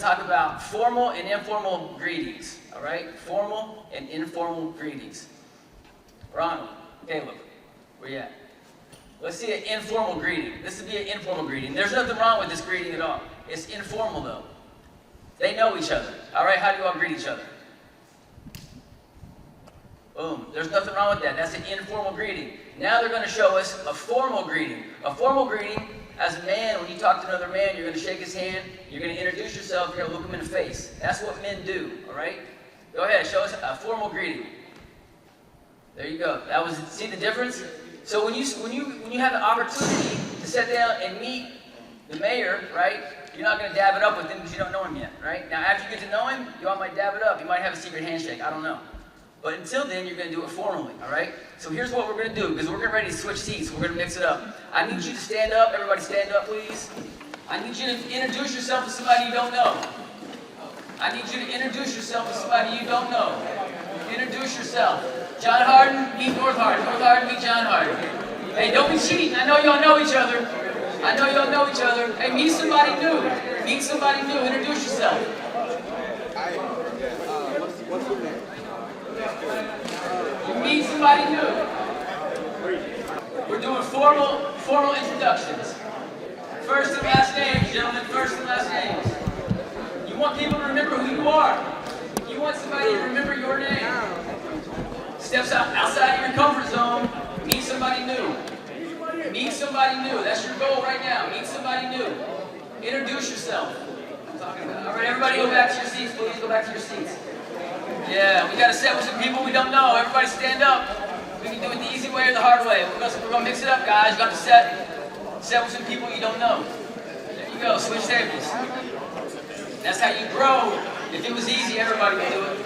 talk about formal and informal greetings. All right? Formal and informal greetings. Ronald, Caleb, where you at? Let's see an informal greeting. This would be an informal greeting. There's nothing wrong with this greeting at all. It's informal though. They know each other. All right? How do you all greet each other? Boom. There's nothing wrong with that. That's an informal greeting. Now they're going to show us a formal greeting. A formal greeting, as a man, when you talk to another man, you're going to shake his hand, you're going to introduce yourself, you're going to look him in the face. That's what men do, all right? Go ahead, show us a formal greeting. There you go. That was, see the difference? So when you have the opportunity to sit down and meet the mayor, right, you're not going to dab it up with him because you don't know him yet, right? Now, after you get to know him, you all might dab it up. You might have a secret handshake. I don't know. But until then, you're going to do it formally, all right? So here's what we're going to do, because we're getting ready to switch seats. We're going to mix it up. I need you to stand up. Everybody stand up, please. I need you to introduce yourself to somebody you don't know. I need you to introduce yourself to somebody you don't know. Introduce yourself. John Harden, meet North Harden. North Harden, meet John Harden. Hey, don't be cheating. I know y'all know each other. I know y'all know each other. Hey, meet somebody new. Meet somebody new. Introduce yourself. What's your name? Meet somebody new. We're doing formal introductions. First and last names, gentlemen. First and last names. You want people to remember who you are. You want somebody to remember your name. Steps outside of your comfort zone. Meet somebody new. Meet somebody new. That's your goal right now. Meet somebody new. Introduce yourself. I'm talking about. All right, everybody, go back to your seats, please. Go back to your seats. Yeah, we got to set with some people we don't know. Everybody stand up. We can do it the easy way or the hard way. We're going to mix it up, guys. You got to set with some people you don't know. There you go. Switch tables. That's how you grow. If it was easy, everybody would do it.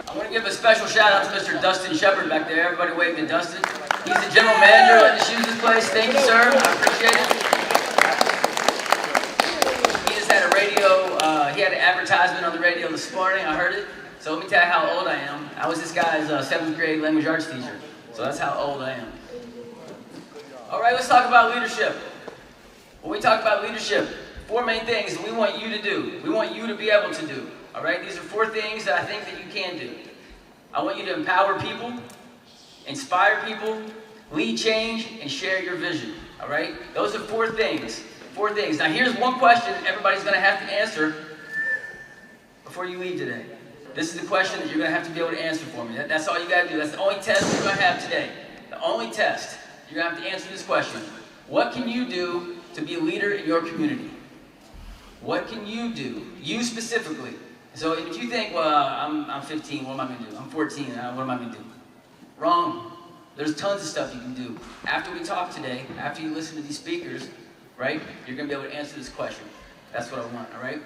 I want to give a special shout out to Mr. Dustin Shepard back there. Everybody wave to Dustin. He's the general manager of the Shoes Place. Thank you, sir. I appreciate it. He just had a radio, he had an advertisement on the radio this morning. I heard it. So let me tell you how old I am. I was this guy's 7th grade language arts teacher. So that's how old I am. All right, let's talk about leadership. When we talk about leadership, 4 main things that we want you to do. We want you to be able to do. All right, these are 4 things that I think that you can do. I want you to empower people, inspire people, lead change, and share your vision. All right, those are 4 things. 4 things. Now here's one question everybody's going to have to answer before you leave today. This is the question that you're going to have to be able to answer for me. That's all you got to do. That's the only test you're going to have today. The only test. You're going to have to answer this question. What can you do to be a leader in your community? What can you do? You specifically. So if you think, well, I'm 15, what am I going to do? I'm 14, what am I going to do? Wrong. There's tons of stuff you can do. After we talk today, after you listen to these speakers, right, you're going to be able to answer this question. That's what I want, all right?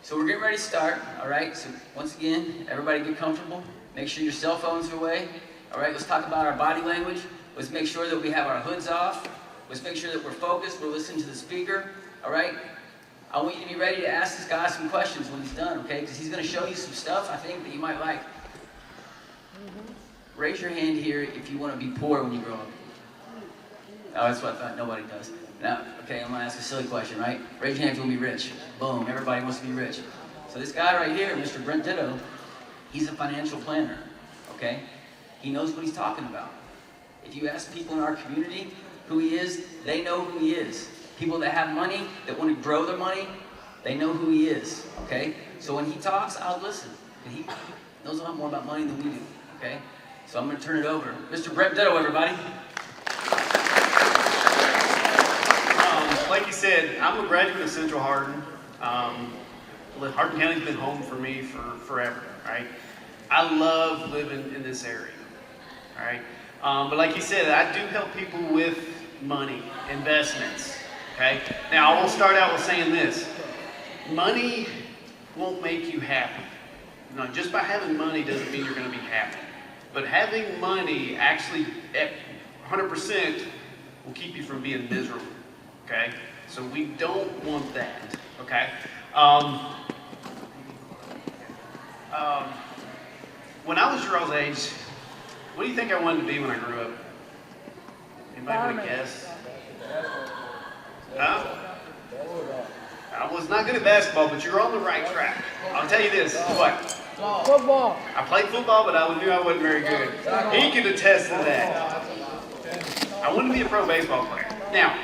So we're getting ready to start, all right? So once again, everybody get comfortable. Make sure your cell phones are away. All right, let's talk about our body language. Let's make sure that we have our hoods off. Let's make sure that we're focused. We're listening to the speaker, all right? I want you to be ready to ask this guy some questions when he's done, okay? Because he's going to show you some stuff I think that you might like. Raise your hand here if you want to be poor when you grow up. Oh, that's what I thought. Nobody does. Now, okay, I'm going to ask a silly question, right? Raise your hand if you want to be rich. Boom, everybody wants to be rich. So this guy right here, Mr. Brent Ditto, he's a financial planner, okay? He knows what he's talking about. If you ask people in our community who he is, they know who he is. People that have money, that want to grow their money, they know who he is, okay? So when he talks, I'll listen. And he knows a lot more about money than we do, okay? So I'm going to turn it over. Mr. Brent Ditto, everybody. Like you said, I'm a graduate of Central Hardin. Hardin County's been home for me for forever, right? I love living in this area, all right? But like you said, I do help people with money, investments, okay? Now, I will start out with saying this. Money won't make you happy. No, just by having money doesn't mean you're going to be happy. But having money actually at 100% will keep you from being miserable. Okay, so we don't want that. Okay, when I was your all's age, what do you think I wanted to be when I grew up? Anybody want to guess? Huh? I was not good at basketball, but you're on the right track. I'll tell you this, what? Football. I played football, but I knew I wasn't very good. He could attest to that. I wanted to be a pro baseball player. Now,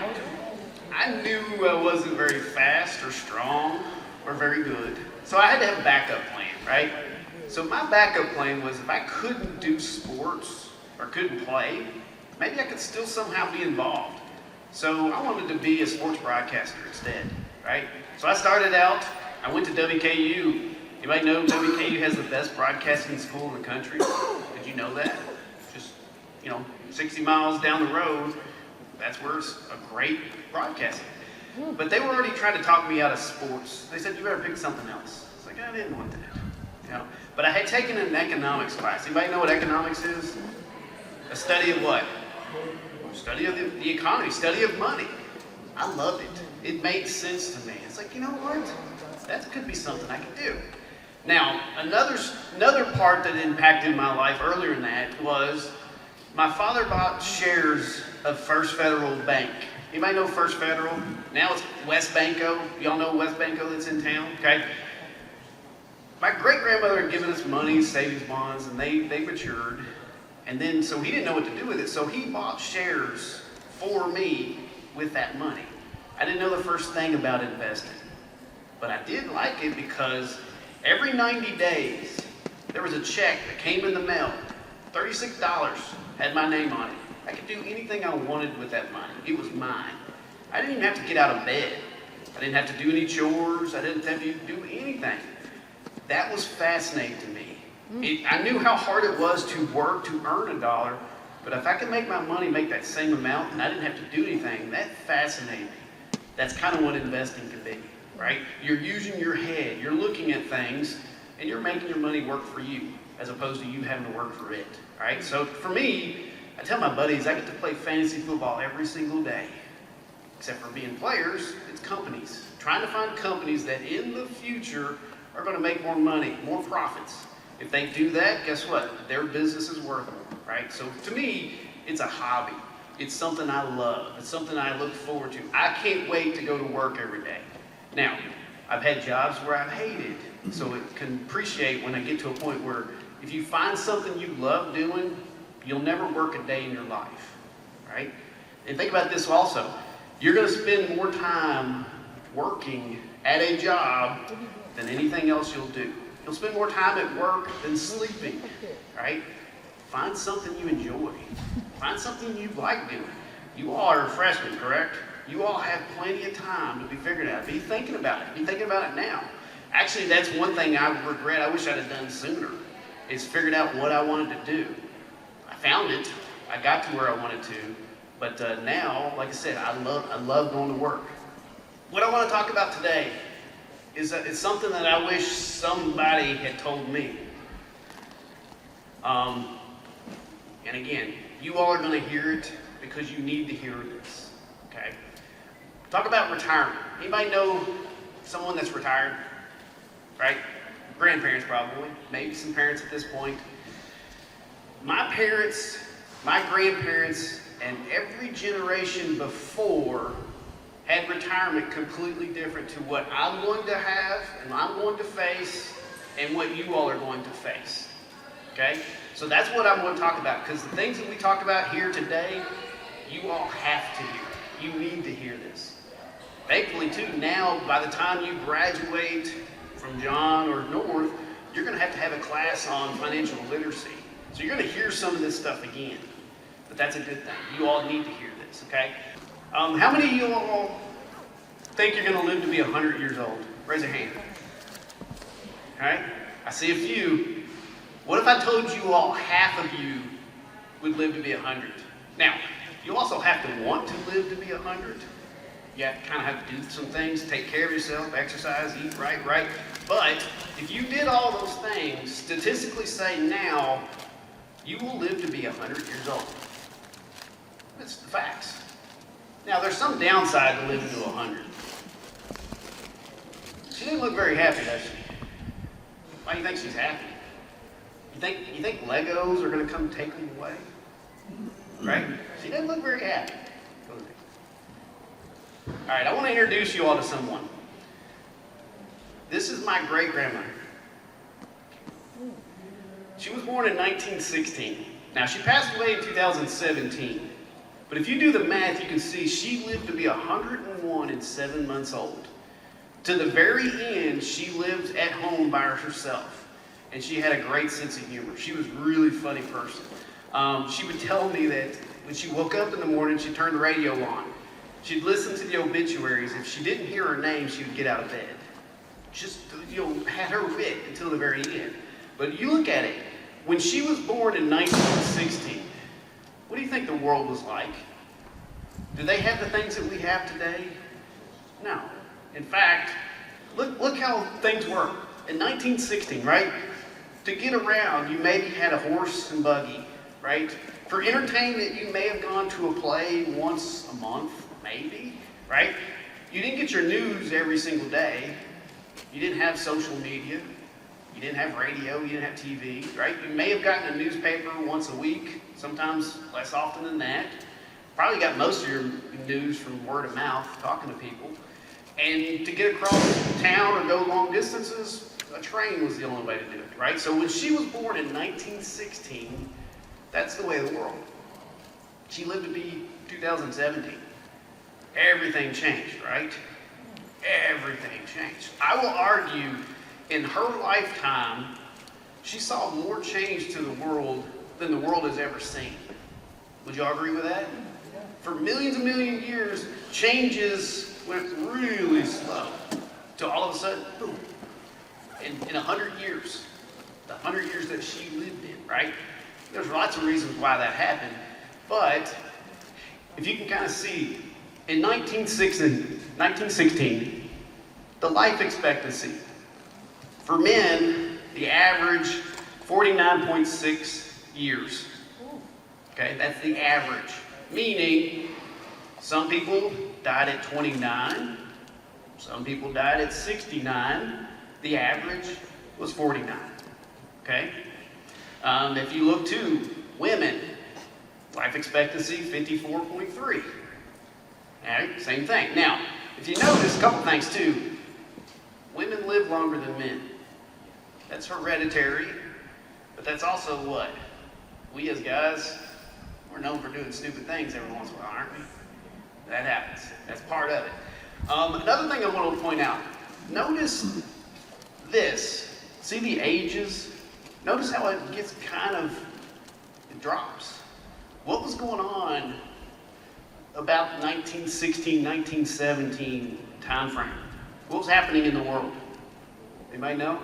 I knew I wasn't very fast or strong or very good, so I had to have a backup plan, right? So my backup plan was if I couldn't do sports or couldn't play, maybe I could still somehow be involved. So I wanted to be a sports broadcaster instead, right? So I started out, I went to WKU. Anybody know WKU has the best broadcasting school in the country? Did you know that? Just, 60 miles down the road, that's where it's a great broadcasting. But they were already trying to talk me out of sports. They said, you better pick something else. It's like, I didn't want that. But I had taken an economics class. Anybody know what economics is? A study of what? Study of the economy, study of money. I loved it. It made sense to me. It's like, you know what? That could be something I could do. Now, another part that impacted my life earlier than that was my father bought shares of First Federal Bank. Anybody know First Federal? Now it's West Banco. Y'all know West Banco that's in town? Okay. My great-grandmother had given us money, savings bonds, and they matured. And then, so he didn't know what to do with it, so he bought shares for me with that money. I didn't know the first thing about investing, but I did like it because every 90 days, there was a check that came in the mail, $36, had my name on it. I could do anything I wanted with that money. It was mine. I didn't even have to get out of bed. I didn't have to do any chores. I didn't have to do anything. That was fascinating to me. I knew how hard it was to work to earn $1, but if I could make my money make that same amount and I didn't have to do anything, that fascinated me. That's kind of what investing can be, right? You're using your head, you're looking at things, and you're making your money work for you as opposed to you having to work for it, right? So for me, I tell my buddies I get to play fantasy football every single day. Except for being players, it's companies. Trying to find companies that in the future are going to make more money, more profits. If they do that, guess what? Their business is worth more, right? So to me, it's a hobby. It's something I love. It's something I look forward to. I can't wait to go to work every day. Now, I've had jobs where I've hated, so it can appreciate when I get to a point where if you find something you love doing, you'll never work a day in your life, right? And think about this also. You're going to spend more time working at a job than anything else you'll do. You'll spend more time at work than sleeping, right? Find something you enjoy. Find something you like doing. You all are freshmen, correct? You all have plenty of time to be figuring out. Be thinking about it. Be thinking about it now. Actually, that's one thing I regret. I wish I'd have done sooner, is figured out what I wanted to do. I found it. I got to where I wanted to. But now, like I said, I love going to work. What I want to talk about today is something that I wish somebody had told me. And again, you all are going to hear it because you need to hear this, okay? Talk about retirement. Anybody know someone that's retired, right? Grandparents probably, maybe some parents at this point. My parents, my grandparents, and every generation before had retirement completely different to what I'm going to have and I'm going to face and what you all are going to face, okay? So that's what I'm going to talk about, because the things that we talk about here today, you all have to hear. You need to hear this. Thankfully, too, now by the time you graduate from John or North, you're going to have a class on financial literacy. So you're going to hear some of this stuff again. But that's a good thing. You all need to hear this, okay? How many of you all think you're going to live to be 100 years old? Raise a hand. All right? I see a few. What if I told you all half of you would live to be 100? Now, you also have to want to live to be 100. You kind of have to do some things, take care of yourself, exercise, eat right. But if you did all those things, statistically say now, you will live to be 100 years old. That's the facts. Now, there's some downside to living to 100. She didn't look very happy, does she? Why do you think she's happy? You think Legos are going to come take them away? Right? She doesn't look very happy. All right, I want to introduce you all to someone. This is my great-grandmother. She was born in 1916. Now, she passed away in 2017. But if you do the math, you can see she lived to be 101 and 7 months old. To the very end, she lived at home by herself. And she had a great sense of humor. She was a really funny person. She would tell me that when she woke up in the morning, she'd turn the radio on. She'd listen to the obituaries. If she didn't hear her name, she would get out of bed. Just, had her wit until the very end. But you look at it, when she was born in 1916, what do you think the world was like? Do they have the things that we have today? No. In fact, look how things were. In 1916, right? To get around, you maybe had a horse and buggy, right? For entertainment, you may have gone to a play once a month, maybe, right? You didn't get your news every single day. You didn't have social media. You didn't have radio. You didn't have TV, right? You may have gotten a newspaper once a week, sometimes less often than that. Probably got most of your news from word of mouth, talking to people. And to get across town or go long distances, a train was the only way to do it, right? So when she was born in 1916, that's the way of the world. She lived to be 2017. Everything changed, right? Everything changed. I will argue in her lifetime, she saw more change to the world than the world has ever seen. Would you all agree with that? For millions and millions of years, changes went really slow. To all of a sudden, boom. In 100 years, the 100 years that she lived in, right? There's lots of reasons why that happened. But if you can kind of see, in 1916, the life expectancy for men, the average 49.6 years. Okay, that's the average. Meaning, some people died at 29, some people died at 69. The average was 49. Okay? If you look to women, life expectancy 54.3. Alright, same thing. Now, if you notice a couple things too, women live longer than men. That's hereditary, but that's also what? We as guys, we're known for doing stupid things every once in a while, aren't we? That happens. That's part of it. Another thing I want to point out, notice this. See the ages? Notice how it gets it drops. What was going on about 1916, 1917 time frame? What was happening in the world? Anybody know?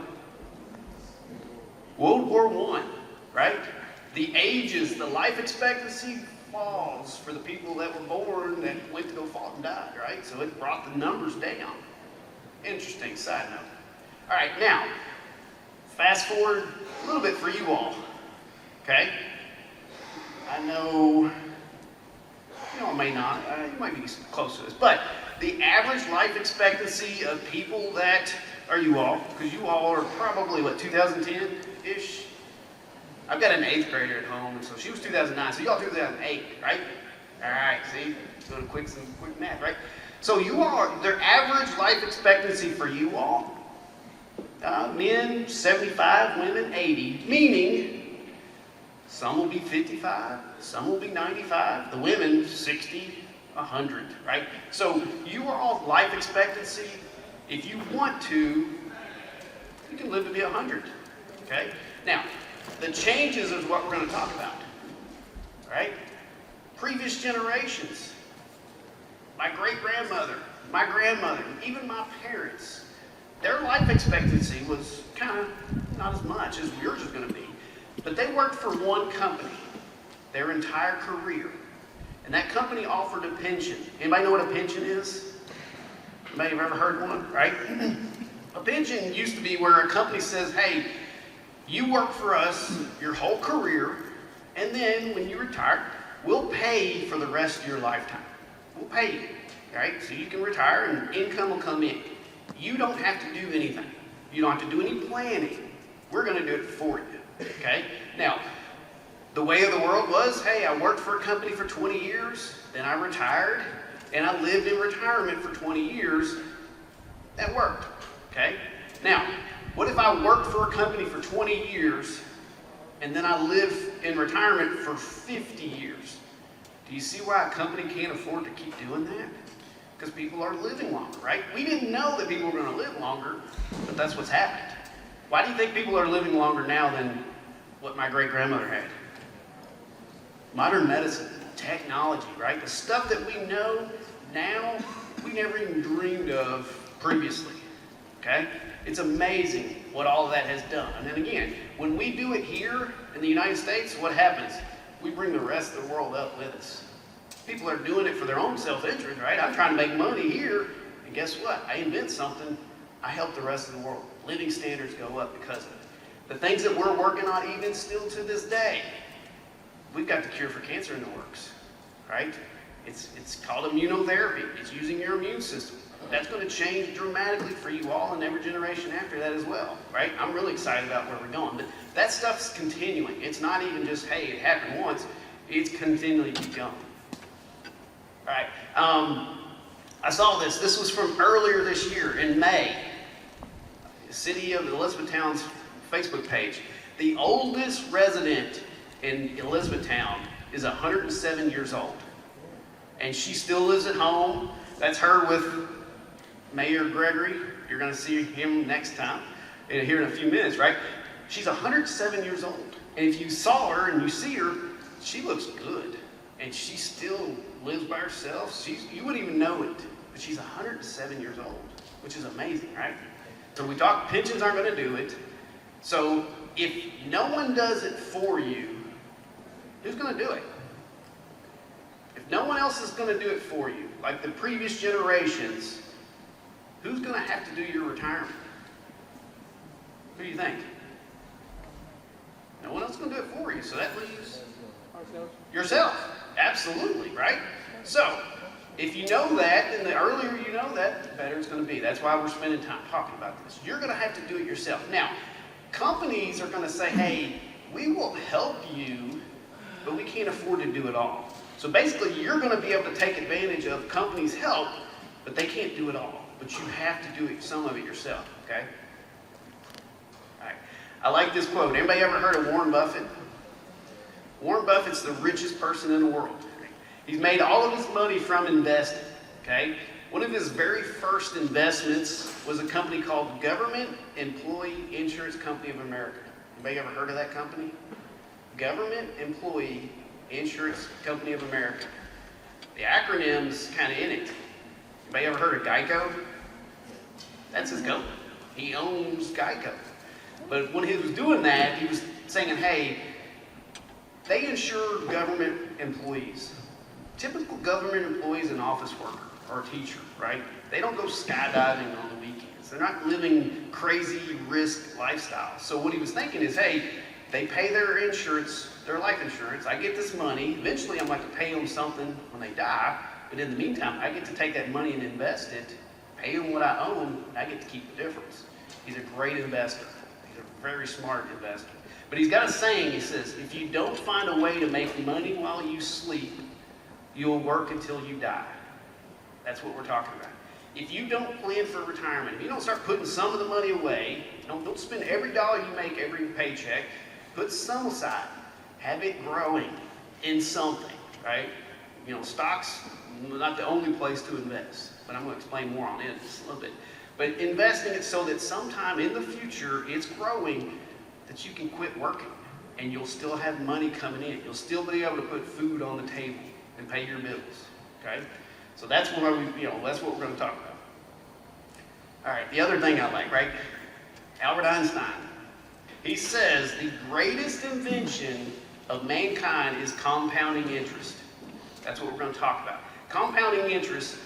World War I, right? The ages, the life expectancy falls for the people that were born that went to go fought and died, right? So it brought the numbers down. Interesting side note. All right, now, fast forward a little bit for you all, okay? I know, I may not, you might be close to this, but the average life expectancy of people that are you all, because you all are probably, 2010-ish? I've got an 8th grader at home, and so she was 2009, so y'all 2008, right? All right, see, doing some quick math, right? So you all, their average life expectancy for you all, men 75, women 80, meaning some will be 55, some will be 95, the women 60, 100, right? So you are all life expectancy, if you want to, you can live to be 100, okay? Now, the changes is what we're going to talk about, right? Previous generations, my great-grandmother, my grandmother, even my parents, their life expectancy was kind of not as much as yours is going to be. But they worked for one company their entire career. And that company offered a pension. Anybody know what a pension is? Anybody have ever heard one, right? A pension used to be where a company says, hey, you work for us your whole career, and then when you retire, we'll pay for the rest of your lifetime. We'll pay you, right? So you can retire and income will come in. You don't have to do anything. You don't have to do any planning. We're going to do it for you, okay? Now, the way of the world was, hey, I worked for a company for 20 years, then I retired, and I lived in retirement for 20 years. That worked, okay? Now, what if I worked for a company for 20 years and then I live in retirement for 50 years? Do you see why a company can't afford to keep doing that? Because people are living longer, right? We didn't know that people were going to live longer, but that's what's happened. Why do you think people are living longer now than what my great-grandmother had? Modern medicine, technology, right? The stuff that we know now, we never even dreamed of previously, okay? It's amazing what all of that has done. And then again, when we do it here in the United States, what happens? We bring the rest of the world up with us. People are doing it for their own self-interest, right? I'm trying to make money here, and guess what? I invent something, I help the rest of the world. Living standards go up because of it. The things that we're working on even still to this day, we've got the cure for cancer in the works, right? It's called immunotherapy. It's using your immune system. That's going to change dramatically for you all and every generation after that as well, right? I'm really excited about where we're going. But that stuff's continuing. It's not even just, hey, it happened once. It's continually keep going. All right. I saw this. This was from earlier this year in May. The city of Elizabethtown's Facebook page. The oldest resident in Elizabethtown is 107 years old. And she still lives at home. That's her with Mayor Gregory. You're going to see him next time, here in a few minutes, right? She's 107 years old. And if you saw her and you see her, she looks good. And she still lives by herself. You wouldn't even know it. But she's 107 years old, which is amazing, right? So we talk, pensions aren't going to do it. So if no one does it for you, who's going to do it? If no one else is going to do it for you, like the previous generations, who's going to have to do your retirement? Who do you think? No one else is going to do it for you, so that leaves yourself. Absolutely, right? So, if you know that, then the earlier you know that, the better it's going to be. That's why we're spending time talking about this. You're going to have to do it yourself. Now, companies are going to say, hey, we will help you, but we can't afford to do it all. So basically, you're going to be able to take advantage of companies' help, but they can't do it all. But you have to do it, some of it yourself, okay? All right. I like this quote. Anybody ever heard of Warren Buffett? Warren Buffett's the richest person in the world. He's made all of his money from investing, okay? One of his very first investments was a company called Government Employee Insurance Company of America. Anybody ever heard of that company? Government Employee Insurance Company of America. The acronym's kind of in it. Anybody ever heard of Geico? That's his company. He owns Geico. But when he was doing that, he was saying, hey, they insure government employees. Typical government employees, an office worker or a teacher, right? They don't go skydiving on the weekends. They're not living crazy risk lifestyles. So what he was thinking is, hey, they pay their insurance, their life insurance. I get this money. Eventually, I'm going to pay them something when they die. But in the meantime, I get to take that money and invest it, pay them what I own, and I get to keep the difference. He's a great investor. He's a very smart investor. But he's got a saying. He says, if you don't find a way to make money while you sleep, you'll work until you die. That's what we're talking about. If you don't plan for retirement, if you don't start putting some of the money away, don't spend every dollar you make every paycheck, put some aside. Have it growing in something, right? You know, stocks, not the only place to invest, but I'm going to explain more on it in just a little bit. But investing it so that sometime in the future, it's growing, that you can quit working and you'll still have money coming in. You'll still be able to put food on the table and pay your bills, okay? So that's what that's what we're going to talk about. All right, the other thing I like, right? Albert Einstein. He says the greatest invention of mankind is compounding interest. That's what we're going to talk about. Compounding interest,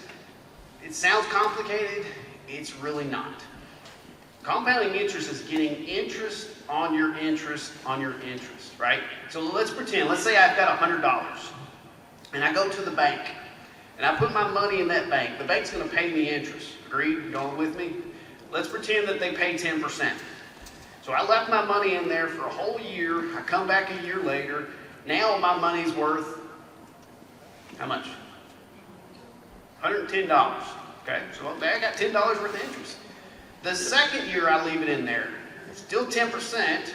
it sounds complicated, it's really not. Compounding interest is getting interest on your interest on your interest, right? So let's pretend, let's say I've got $100 and I go to the bank and I put my money in that bank. The bank's going to pay me interest. Agreed? You all with me? Let's pretend that they pay 10%. So I left my money in there for a whole year. I come back a year later. Now my money's worth how much? $110. Okay, so I got $10 worth of interest. The second year, I leave it in there. Still 10%,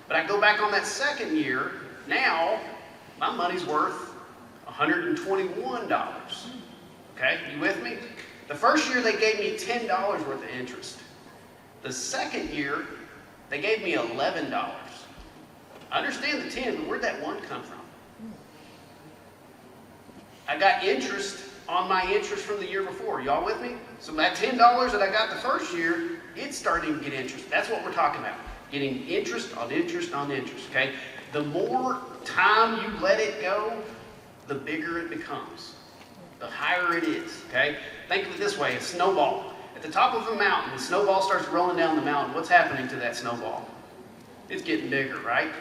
but I go back on that second year. Now, my money's worth $121. Okay, you with me? The first year, they gave me $10 worth of interest. The second year, they gave me $11. I understand the 10, but where'd that 1 come from? I got interest on my interest from the year before. Y'all with me? So that $10 that I got the first year, it's starting to get interest. That's what we're talking about. Getting interest on interest on interest, okay? The more time you let it go, the bigger it becomes. The higher it is, okay? Think of it this way, a snowball. At the top of a mountain, the snowball starts rolling down the mountain. What's happening to that snowball? It's getting bigger, right?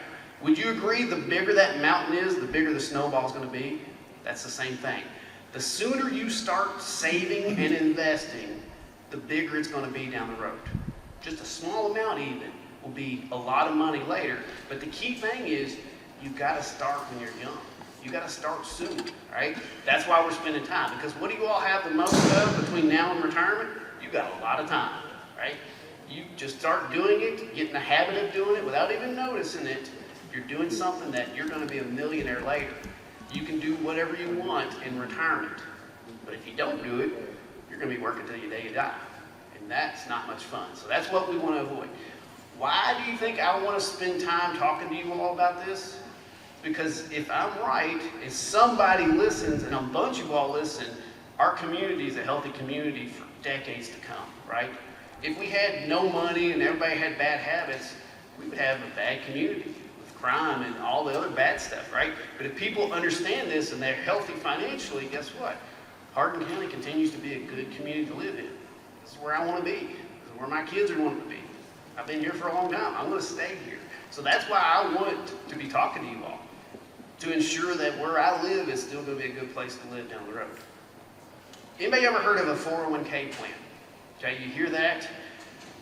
Would you agree the bigger that mountain is, the bigger the snowball is going to be? That's the same thing. The sooner you start saving and investing, the bigger it's going to be down the road. Just a small amount even will be a lot of money later. But the key thing is you've got to start when you're young. You got to start soon, right? That's why we're spending time. Because what do you all have the most of between now and retirement? You got a lot of time, right? You just start doing it, get in the habit of doing it without even noticing it. You're doing something that you're going to be a millionaire later. You can do whatever you want in retirement. But if you don't do it, you're going to be working till the day you die. And that's not much fun. So that's what we want to avoid. Why do you think I want to spend time talking to you all about this? Because if I'm right, if somebody listens and a bunch of you all listen, our community is a healthy community for decades to come, right? If we had no money and everybody had bad habits, we would have a bad community with crime and all the other bad stuff, right? But if people understand this and they're healthy financially, guess what? Hardin County continues to be a good community to live in. This is where I want to be. This is where my kids are wanting to be. I've been here for a long time. I'm going to stay here. So that's why I want to be talking to you all, to ensure that where I live is still going to be a good place to live down the road. Anybody ever heard of a 401k plan? Okay, you hear that?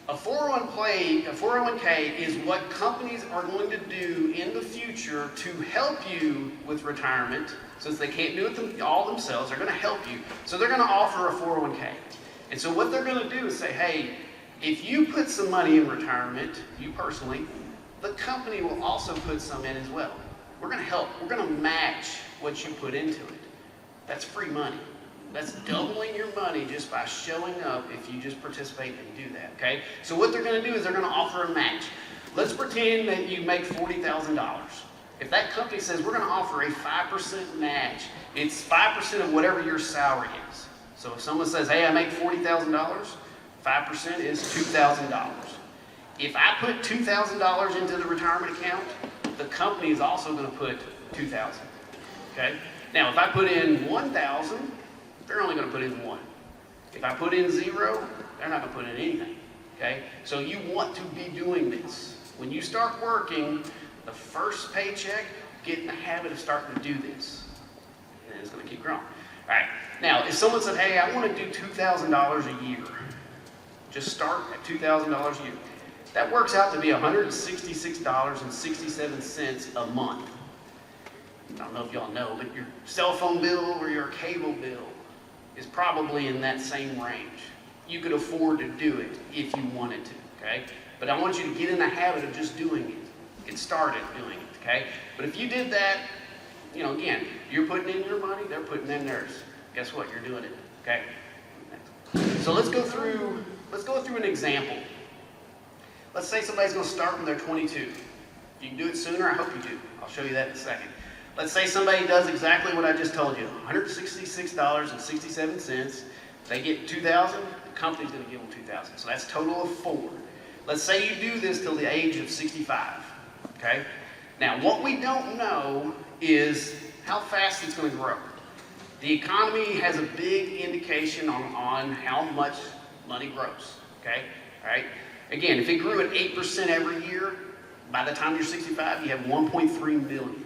A 401k is what companies are going to do in the future to help you with retirement. Since they can't do it all themselves, they're going to help you. So they're going to offer a 401k. And so what they're going to do is say, hey, if you put some money in retirement, you personally, the company will also put some in as well. We're going to help. We're going to match what you put into it. That's free money. That's doubling your money just by showing up if you just participate and do that, okay? So what they're going to do is they're going to offer a match. Let's pretend that you make $40,000. If that company says we're going to offer a 5% match, it's 5% of whatever your salary is. So if someone says, hey, I make $40,000, 5% is $2,000. If I put $2,000 into the retirement account, the company is also going to put $2,000, okay? Now, if I put in $1,000, they're only going to put in $1. If I put in $0, they're not going to put in anything, okay? So you want to be doing this. When you start working, the first paycheck, get in the habit of starting to do this. And it's going to keep growing. All right. Now, if someone said, hey, I want to do $2,000 a year, just start at $2,000 a year. That works out to be $166.67 a month. I don't know if y'all know, but your cell phone bill or your cable bill is probably in that same range. You could afford to do it if you wanted to, okay? But I want you to get in the habit of just doing it. Get started doing it, okay? But if you did that, you know, again, you're putting in your money, they're putting in theirs. Guess what? You're doing it, okay? So let's go through an example. Let's say somebody's going to start when they're 22. If you can do it sooner, I hope you do. I'll show you that in a second. Let's say somebody does exactly what I just told you, $166.67. They get $2,000, the company's going to give them $2,000. So that's a total of $4,000. Let's say you do this till the age of 65, okay? Now, what we don't know is how fast it's going to grow. The economy has a big indication on how much money grows, okay? All right? Again, if it grew at 8% every year, by the time you're 65, you have 1.3 million.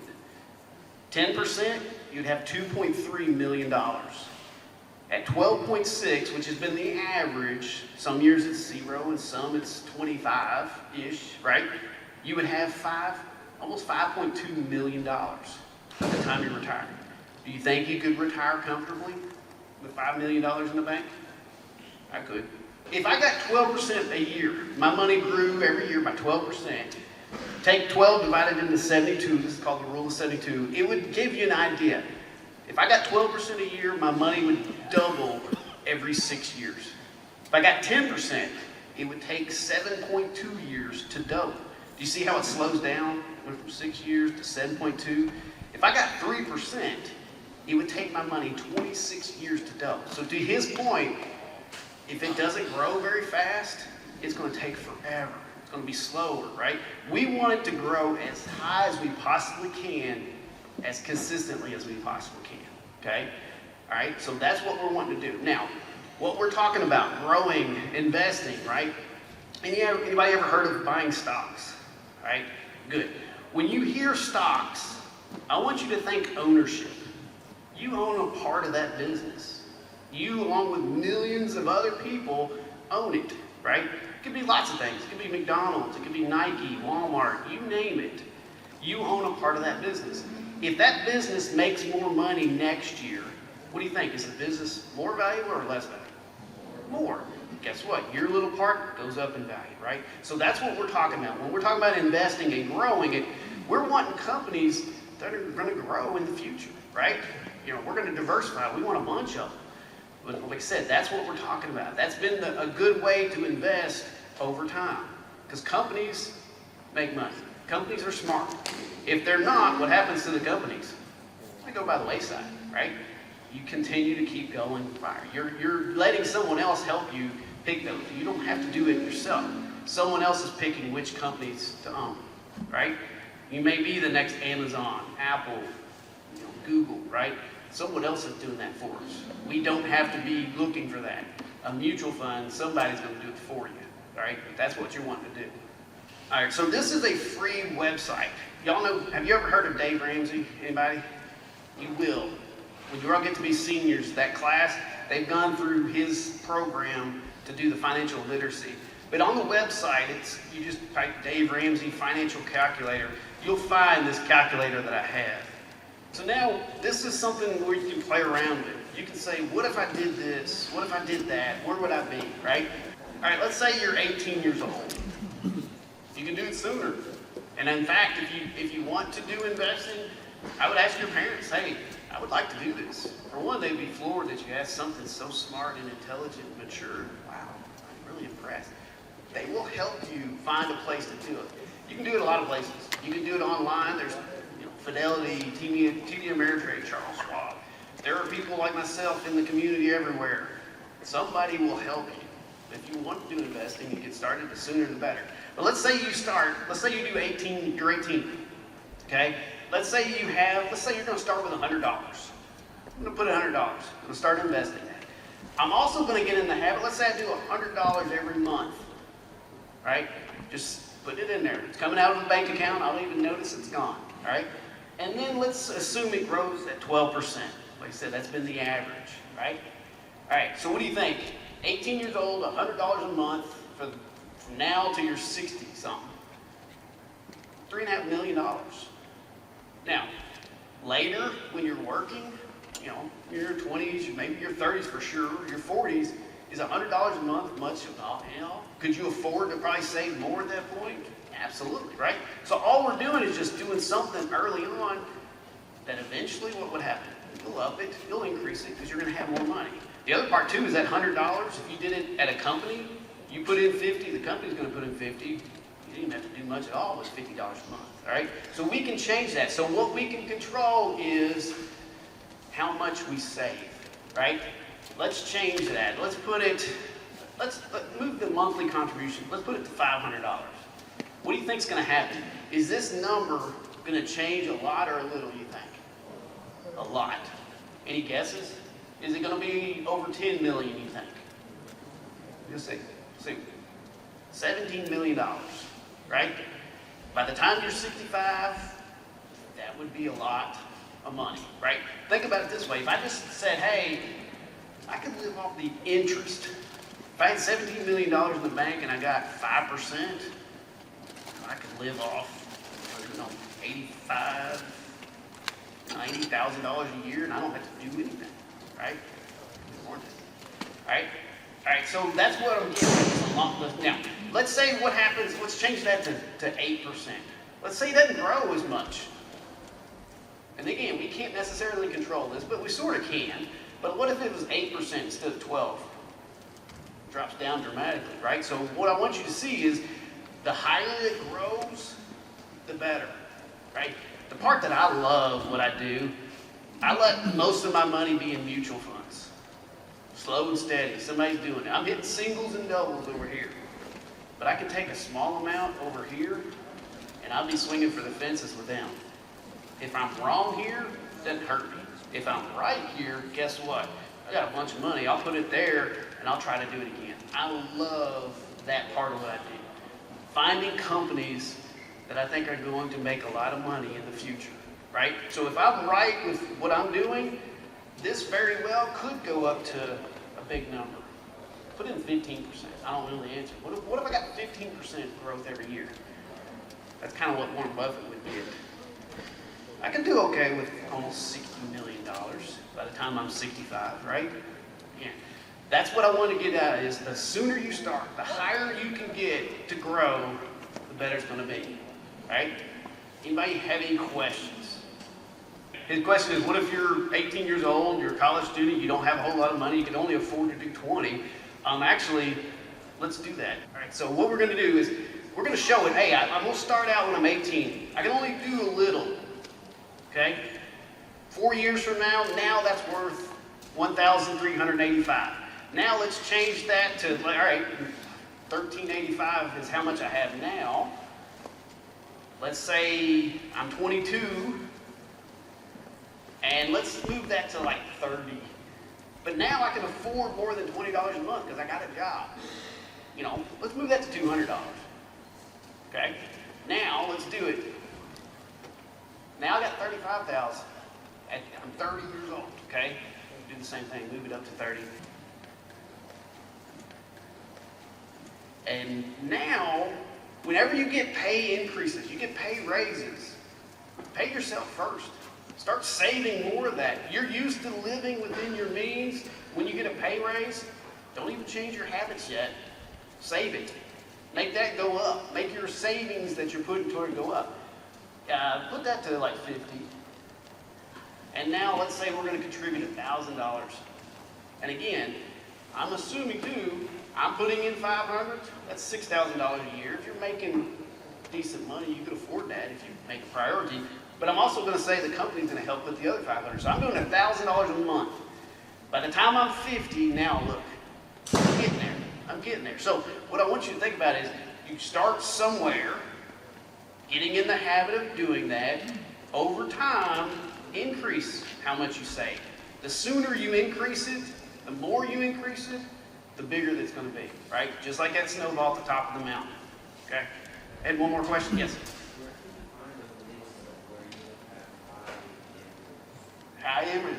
10%, you'd have $2.3 million. At 12.6, which has been the average, some years it's 0 and some it's 25-ish, right? You would have almost $5.2 million by the time you retire. Do you think you could retire comfortably with $5 million in the bank? I could. if I got 12% a year, my money grew every year by 12%. Take 12 divided into 72, this is called the rule of 72, it would give you an idea. If I got 12% a year, my money would double every 6 years. If I got 10%, it would take 7.2 years to double. Do you see how it slows down? Went from 6 years to 7.2. If I got 3%, it would take my money 26 years to double. So to his point, if it doesn't grow very fast, it's going to take forever. It's going to be slower, right? We want it to grow as high as we possibly can, as consistently as we possibly can, okay? All right, so that's what we're wanting to do. Now, what we're talking about, growing, investing, right? Anybody ever heard of buying stocks, right? Good. When you hear stocks, I want you to think ownership. You own a part of that business. You, along with millions of other people, own it, right? It could be lots of things. It could be McDonald's, it could be Nike, Walmart, you name it. You own a part of that business. If that business makes more money next year, what do you think? Is the business more valuable or less valuable? More. Guess what? Your little part goes up in value, right? So that's what we're talking about. When we're talking about investing and growing it, we're wanting companies that are going to grow in the future, right? You know, we're going to diversify. We want a bunch of them. But like I said, that's what we're talking about. That's been a good way to invest over time. Because companies make money. Companies are smart. If they're not, what happens to the companies? They go by the wayside, right? You continue to keep going fire. You're letting someone else help you pick those. You don't have to do it yourself. Someone else is picking which companies to own, right? You may be the next Amazon, Apple, Google, right? Someone else is doing that for us. We don't have to be looking for that. A mutual fund, somebody's going to do it for you, all right? If that's what you're wanting to do. All right, so this is a free website. Y'all know, have you ever heard of Dave Ramsey? Anybody? You will. When you all get to be seniors, that class, they've gone through his program to do the financial literacy. But on the website, you just type Dave Ramsey Financial Calculator. You'll find this calculator that I have. So now, this is something where you can play around with. You can say, what if I did this? What if I did that? Where would I be, right? All right, let's say you're 18 years old. You can do it sooner. And in fact, if you want to do investing, I would ask your parents, hey, I would like to do this. For one, they'd be floored that you asked something so smart and intelligent and mature. Wow, I'm really impressed. They will help you find a place to do it. You can do it a lot of places. You can do it online. There's Fidelity, TD Ameritrade, Charles Schwab. There are people like myself in the community everywhere. Somebody will help you. If you want to do investing and get started, the sooner the better. But let's say you start, let's say you do 18, you're 18, okay? Let's say you're going to start with $100. I'm going to put $100. I'm going to start investing that. I'm also going to get in the habit, let's say I do $100 every month, right? Just put it in there. It's coming out of the bank account. I don't even notice it's gone, all right? And then let's assume it grows at 12%. Like I said, that's been the average, right? All right, so what do you think? 18 years old, $100 a month from now till you're 60-something. $3.5 million. Now, later, when you're working, in your 20s, maybe your 30s for sure, your 40s, is $100 a month much of all? Could you afford to probably save more at that point? Absolutely, right? So all we're doing is just doing something early on that eventually what would happen? You'll up it, you'll increase it because you're going to have more money. The other part too is that $100, if you did it at a company, you put in 50, the company's going to put in 50. You didn't have to do much at all, it was $50 a month, all right? So we can change that. So what we can control is how much we save, right? Let's change that. Let's move the monthly contribution. Let's put it to $500. What do you think is going to happen? Is this number going to change a lot or a little, you think? A lot. Any guesses? Is it going to be over 10 million, you think? You'll see. $17 million, right? By the time you're 65, that would be a lot of money, right? Think about it this way. If I just said, hey, I could live off the interest. If I had $17 million in the bank and I got 5%, I could live off, $85,000, $90,000 a year, and I don't have to do anything, right? All right? All right, so that's what I'm getting. Now, let's say what happens, let's change that to 8%. Let's say it doesn't grow as much. And again, we can't necessarily control this, but we sort of can. But what if it was 8% instead of 12? It drops down dramatically, right? So what I want you to see is the higher it grows, the better, right? The part that I love what I do, I let most of my money be in mutual funds. Slow and steady, somebody's doing it. I'm hitting singles and doubles over here. But I can take a small amount over here, and I'll be swinging for the fences with them. If I'm wrong here, it doesn't hurt me. If I'm right here, guess what? I got a bunch of money. I'll put it there, and I'll try to do it again. I love that part of what I do. Finding companies that I think are going to make a lot of money in the future, right? So if I'm right with what I'm doing, this very well could go up to a big number. Put in 15%. I don't know the answer. What if I got 15% growth every year? That's kind of what Warren Buffett would get. I can do okay with almost $60 million by the time I'm 65, right? Yeah. That's what I want to get at is the sooner you start, the higher you can get to grow, the better it's going to be, right? Anybody have any questions? His question is, what if you're 18 years old, you're a college student, you don't have a whole lot of money, you can only afford to do 20? Actually, let's do that. All right, so what we're going to do is we're going to show it, hey, I'm going to start out when I'm 18. I can only do a little, okay? 4 years from now that's worth $1,385. Now let's change that to, all right, $1,385 is how much I have now. Let's say I'm 22, and let's move that to like 30. But now I can afford more than $20 a month because I got a job. You know, let's move that to $200. Okay? Now let's do it. Now I got $35,000. I'm 30 years old. Okay? Do the same thing. Move it up to 30. And now, whenever you get pay increases, you get pay raises, pay yourself first. Start saving more of that. You're used to living within your means. When you get a pay raise, don't even change your habits yet. Save it. Make that go up. Make your savings that you're putting toward it go up. Put that to like 50. And now let's say we're going to contribute $1,000. And again, I'm assuming too, I'm putting in $500. That's $6,000 a year. If you're making decent money, you could afford that if you make a priority. But I'm also going to say the company's going to help with the other $500. So I'm doing $1,000 a month. By the time I'm 50, now look, I'm getting there. I'm getting there. So what I want you to think about is you start somewhere, getting in the habit of doing that. Over time, increase how much you save. The sooner you increase it, the more you increase it, the bigger that's going to be, right? Just like that snowball at the top of the mountain. Okay? And one more question? Yes?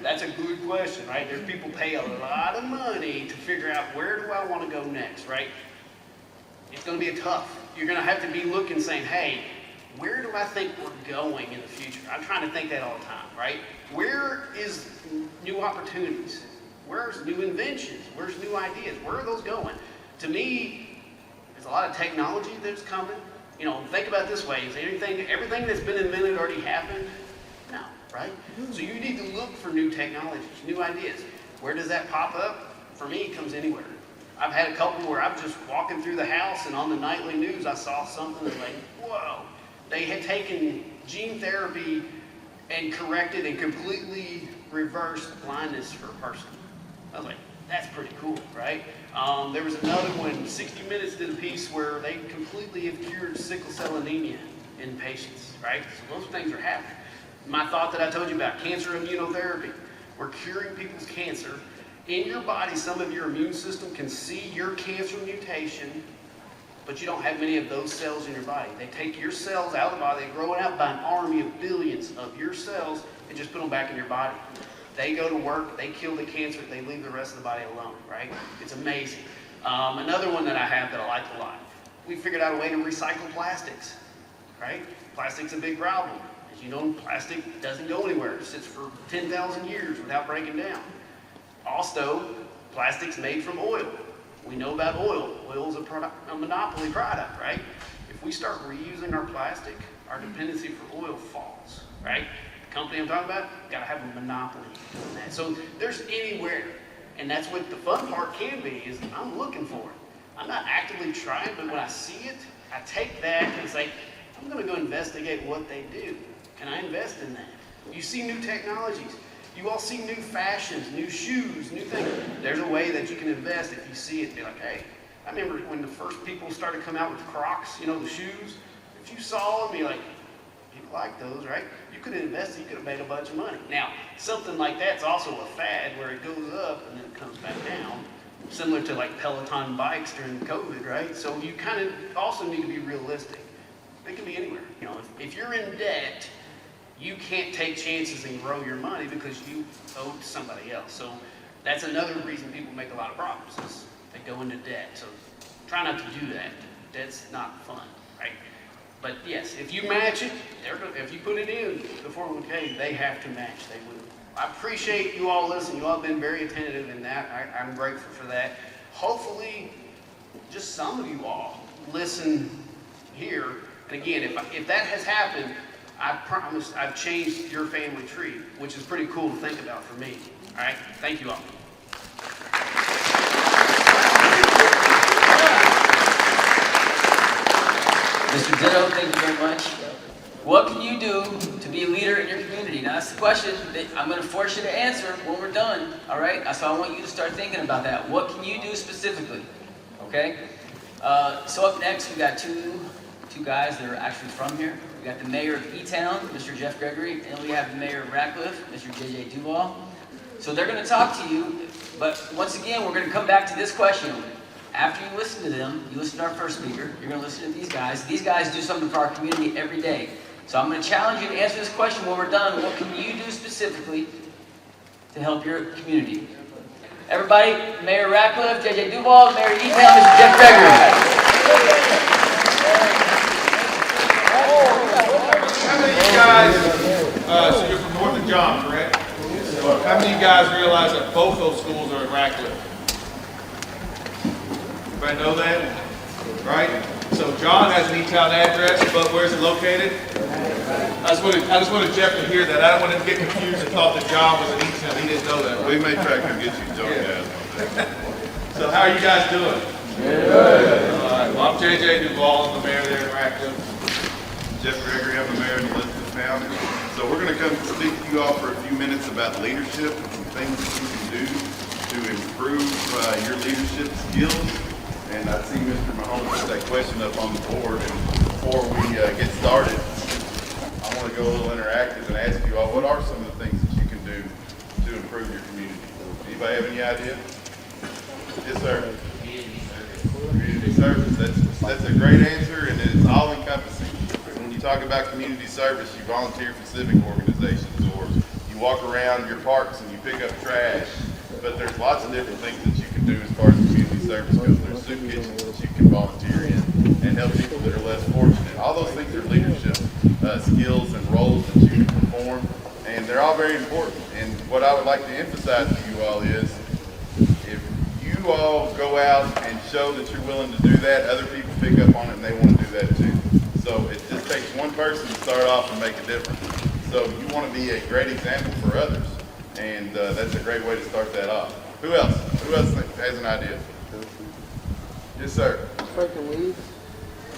That's a good question, right? There's people pay a lot of money to figure out where do I want to go next, right? It's going to be tough. You're going to have to be looking saying, hey, where do I think we're going in the future? I'm trying to think that all the time, right? Where is new opportunities? Where's new inventions? Where's new ideas? Where are those going? To me, there's a lot of technology that's coming. You know, think about it this way. Is everything that's been invented already happened? No, right? So you need to look for new technologies, new ideas. Where does that pop up? For me, it comes anywhere. I've had a couple where I'm just walking through the house and on the nightly news I saw something that's like, whoa. They had taken gene therapy and corrected and completely reversed blindness for a person. I was like, that's pretty cool, right? There was another one, 60 Minutes did a piece where they completely have cured sickle cell anemia in patients, right? So those things are happening. My thought that I told you about, cancer immunotherapy. We're curing people's cancer. In your body, some of your immune system can see your cancer mutation, but you don't have many of those cells in your body. They take your cells out of the body, they grow it out by an army of billions of your cells, and just put them back in your body. They go to work, they kill the cancer, they leave the rest of the body alone, right? It's amazing. Another one that I have that I like a lot. We figured out a way to recycle plastics, right? Plastic's a big problem. As you know, plastic doesn't go anywhere. It sits for 10,000 years without breaking down. Also, plastic's made from oil. We know about oil. Oil is a monopoly product, right? If we start reusing our plastic, our dependency for oil falls, right? The company I'm talking about, got to have a monopoly on that. So there's anywhere, and that's what the fun part can be, is I'm looking for it. I'm not actively trying, but when I see it, I take that and say, I'm going to go investigate what they do. Can I invest in that? You see new technologies. You all see new fashions, new shoes, new things. There's a way that you can invest if you see it. Be like, hey, I remember when the first people started to come out with Crocs, you know, the shoes. If you saw them, you're like, people like those, right? You could have invested, you could have made a bunch of money. Now, something like that's also a fad where it goes up and then it comes back down. Similar to like Peloton bikes during COVID, right? So you kind of also need to be realistic. It can be anywhere. You know, if you're in debt, you can't take chances and grow your money because you owe to somebody else. So that's another reason people make a lot of problems is they go into debt. So try not to do that. Debt's not fun, right? But yes, if you match it, if you put it in the 401k, they have to match. They will. I appreciate you all listening. You all have been very attentive in that. I'm grateful for that. Hopefully, just some of you all listen here. And again, if that has happened, I promise I've changed your family tree, which is pretty cool to think about for me. All right? Thank you all. Mr. Ditto, thank you very much. What can you do to be a leader in your community? Now, that's the question that I'm going to force you to answer when we're done, all right? So I want you to start thinking about that. What can you do specifically, okay? So up next, we got two guys that are actually from here. We got the mayor of E-Town, Mr. Jeff Gregory, and we have the mayor of Ratcliffe, Mr. J.J. Duval. So they're going to talk to you, but once again, we're going to come back to this question. After you listen to them, you listen to our first speaker, you're going to listen to these guys. These guys do something for our community every day. So I'm going to challenge you to answer this question when we're done. What can you do specifically to help your community? Everybody, Mayor Ratcliffe, J.J. Duval, Mayor of E-Town, Mr. Jeff Gregory. How many of you guys, so you're from North of John, correct? So how many of you guys realize that both those schools are in Ratcliffe? Everybody know that? Right? So John has an E-Town address, but where's it located? I just wanted Jeff to hear that. I don't want him to get confused and thought that John was an E-Town. He didn't know that. We may try to get you John guys. So how are you guys doing? Good. All right. Well, I'm J.J. Duval. I'm the mayor there in Ratcliffe. Jeff Gregory, I'm the mayor of Elizabeth County. So we're going to come speak to you all for a few minutes about leadership and some things that you can do to improve your leadership skills. And I see Mr. Mahomes put that question up on the board. And before we get started, I want to go a little interactive and ask you all, what are some of the things that you can do to improve your community? Anybody have any idea? Yes, sir. Community service. That's a great answer, and it's all encompassing. When you talk about community service, you volunteer for civic organizations, or you walk around your parks and you pick up trash. But there's lots of different things that you can do as far as community service goes. There's soup kitchens that you can volunteer in and help people that are less fortunate. All those things are leadership skills and roles that you can perform, and they're all very important. And what I would like to emphasize to you all is, if you all go out and show that you're willing to do that, other people pick up on it and they want to do that too. So it just takes one person to start off and make a difference. So you want to be a great example for others, and that's a great way to start that off. Who else? Who else has an idea? Yes, sir. Raking leaves.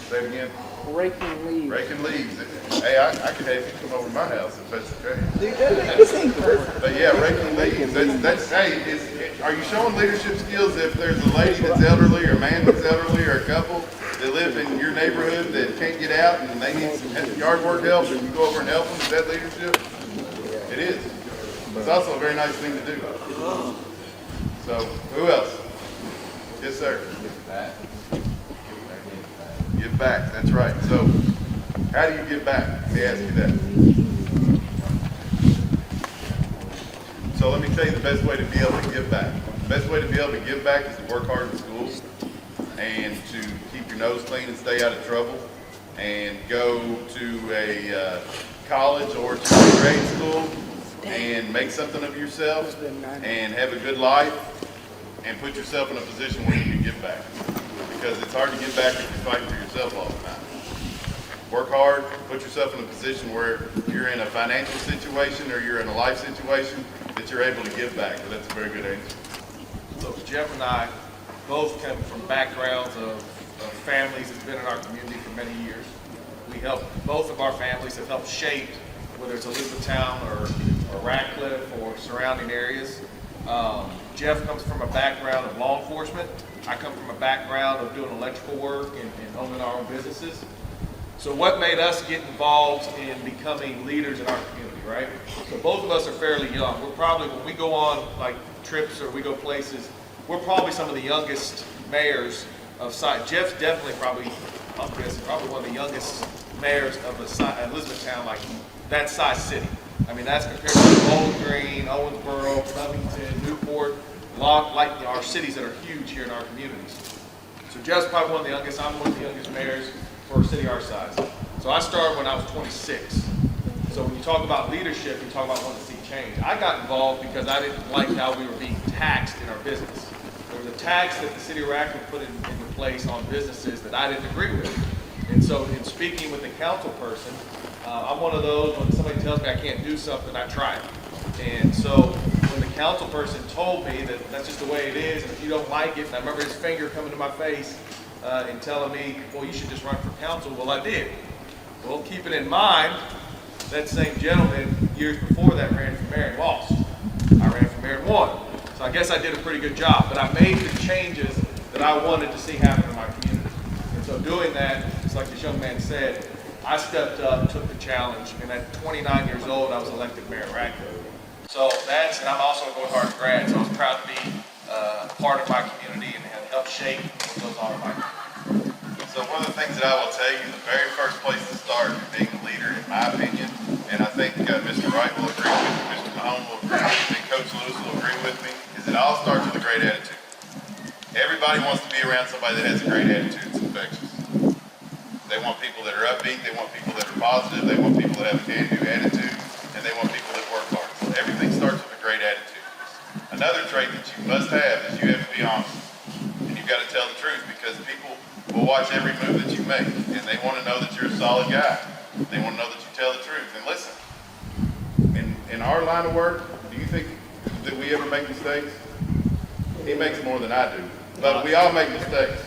Say it again. Raking leaves. Raking leaves. Hey, I could have you come over to my house if that's okay. Dude, that's But yeah, raking leaves. That's hey, are you showing leadership skills if there's a lady that's elderly, or a man that's elderly, or a couple that live in your neighborhood that can't get out and they need some yard work help, and you go over and help them? Is that leadership? It is. It's also a very nice thing to do. So, who else? Yes, sir. Give back. That's right. So, how do you give back? Let me ask you that. So let me tell you the best way to be able to give back. The best way to be able to give back is to work hard in school and to keep your nose clean and stay out of trouble, and go to a college or to a grade school and make something of yourself and have a good life and put yourself in a position where you can give back. Because it's hard to get back if you're fighting for yourself all the time. Work hard, put yourself in a position where you're in a financial situation or you're in a life situation that you're able to give back. But that's a very good answer. So Jeff and I both come from backgrounds of families that's been in our community for many years. Both of our families have helped shape, whether it's Elizabethtown or Radcliffe or surrounding areas. Jeff comes from a background of law enforcement. I come from a background of doing electrical work and owning our own businesses. So what made us get involved in becoming leaders in our community, right? So both of us are fairly young. We're probably, when we go on like trips or we go places, we're probably some of the youngest mayors of size. Jeff's definitely probably one of the youngest mayors of Elizabethtown, like that size city. I mean, that's compared to Bowling Green, Owensboro, Covington, Newport, like our cities that are huge here in our communities. So Jeff's probably one of the youngest. I'm one of the youngest mayors for a city our size. So I started when I was 26. So when you talk about leadership, you talk about wanting to see change. I got involved because I didn't like how we were being taxed in our business. There was a tax that the city of Radcliffe put into place on businesses that I didn't agree with. And so in speaking with the council person, I'm one of those, when somebody tells me I can't do something, I try it. And so when the council person told me that that's just the way it is, and if you don't like it, and I remember his finger coming to my face and telling me, well, you should just run for council. Well, I did. Well, keeping in mind, that same gentleman years before that ran for mayor and lost. I ran for mayor and won. So I guess I did a pretty good job, but I made the changes that I wanted to see happen in my community. And so doing that, just like this young man said, I stepped up and took the challenge, and at 29 years old, I was elected mayor of Radcliffe. So and I'm also a North Harden grad, so I was proud to be part of my community and help shape what goes on in my community. So one of the things that I will tell you, the very first place to start being a leader, in my opinion, and I think Mr. Wright will agree with me, Mr. Mahone will agree with me, Coach Lewis will agree with me, is it all starts with a great attitude. Everybody wants to be around somebody that has a great attitude. It's infectious. They want people that are upbeat, they want people that are positive, they want people that have a can-do attitude, and they want people that work hard. So everything starts with a great attitude. Another trait that you must have is you have to be honest. And you've got to tell the truth, because people will watch every move that you make, and they want to know that you're a solid guy. They want to know that you tell the truth. And listen, in our line of work, do you think that we ever make mistakes? He makes more than I do. But we all make mistakes.